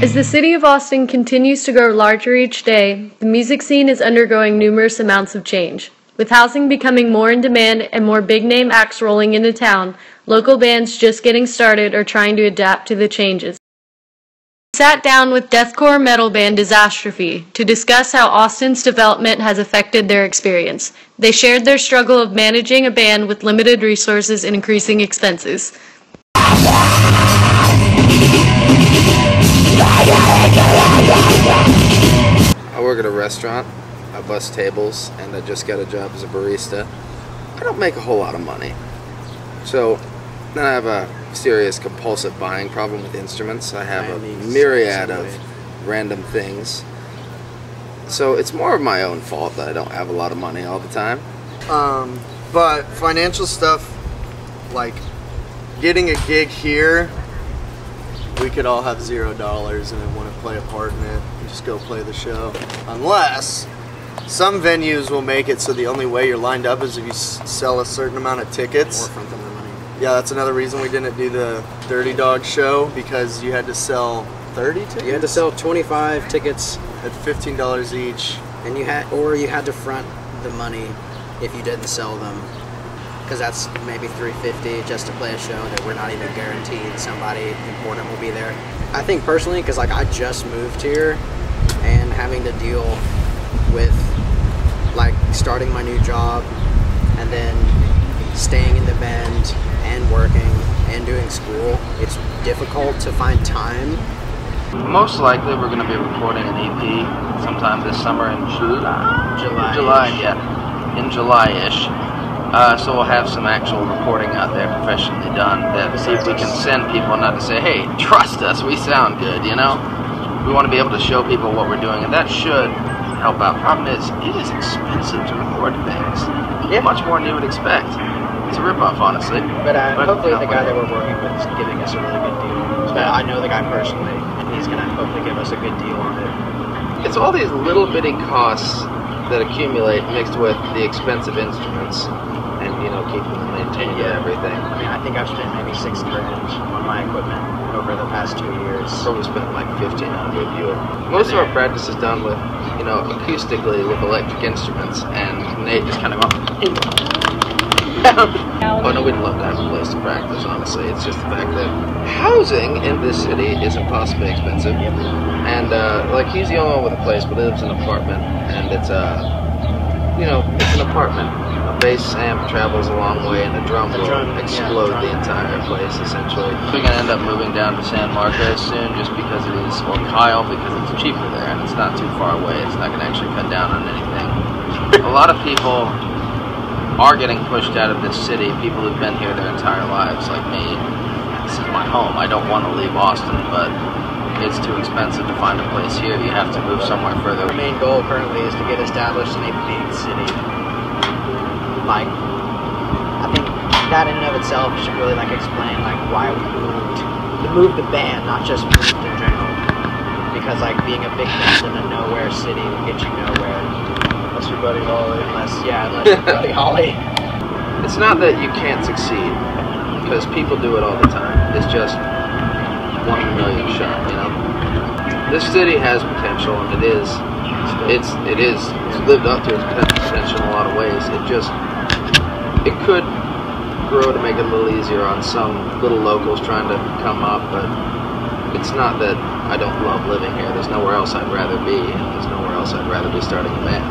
As the city of Austin continues to grow larger each day, the music scene is undergoing numerous amounts of change. With housing becoming more in demand and more big-name acts rolling into town, local bands just getting started are trying to adapt to the changes. We sat down with deathcore metal band Disastrophe to discuss how Austin's development has affected their experience. They shared their struggle of managing a band with limited resources and increasing expenses. I work at a restaurant, I bus tables, and I just got a job as a barista. I don't make a whole lot of money. So then I have a serious compulsive buying problem with instruments. I have a myriad of random things. So it's more of my own fault that I don't have a lot of money all the time. But financial stuff, like getting a gig here, we could all have $0 and want to play a part in it and just go play the show. Unless some venues will make it so the only way you're lined up is if you sell a certain amount of tickets. Or front them the money. Yeah, that's another reason we didn't do the Dirty Dog show, because you had to sell 30 tickets? You had to sell 25 tickets at $15 each. And you had to front the money if you didn't sell them. Because that's maybe $350 just to play a show that we're not even guaranteed somebody important will be there. I think personally, because like I just moved here and having to deal with like starting my new job and then staying in the band and working and doing school, it's difficult to find time. Most likely we're going to be recording an EP sometime this summer in July-ish. So we'll have some actual recording out there professionally done that see if we can send people, not to say, hey, trust us, we sound good, you know? We want to be able to show people what we're doing, and that should help out. Problem is, it is expensive to record things. Yeah. Much more than you would expect. It's a ripoff, honestly. But hopefully the guy that we're working with is giving us a really good deal. But I know the guy personally, and he's going to hopefully give us a good deal on it. It's all these little bitty costs that accumulate mixed with the expensive instruments. And, you know, keeping them maintained and everything. I mean, I think I've spent maybe $6,000 on my equipment over the past 2 years. Probably spent like $1,500. Most of our practice is done with, you know, acoustically with electric instruments, and Nate just kind of goes, oh no, we'd love to have a place to practice, honestly. It's just the fact that housing in this city is impossibly expensive. And, like, he's the only one with a place, but he lives in an apartment, and it's, you know, it's an apartment. A bass amp travels a long way, and the drum will explode the entire place, essentially. We're going to end up moving down to San Marcos soon, just because it is, or Kyle, because it's cheaper there, and it's not too far away. It's not going to actually cut down on anything. A lot of people are getting pushed out of this city, people who've been here their entire lives, like me. This is my home. I don't want to leave Austin, but it's too expensive to find a place here. You have to move somewhere further. Our main goal currently is to get established in a big city. Like, I think that in and of itself should really like explain like why we moved. To move the band, not just moved in general. Because like being a big band in a nowhere city will get you nowhere. Unless your buddy Holly. Unless your buddy Holly. It's not that you can't succeed, because people do it all the time. It's just 1 in a million shot, you know? This city has potential, and it's lived up to its potential in a lot of ways. It could grow to make it a little easier on some little locals trying to come up, but it's not that I don't love living here. There's nowhere else I'd rather be, and there's nowhere else I'd rather be starting a band.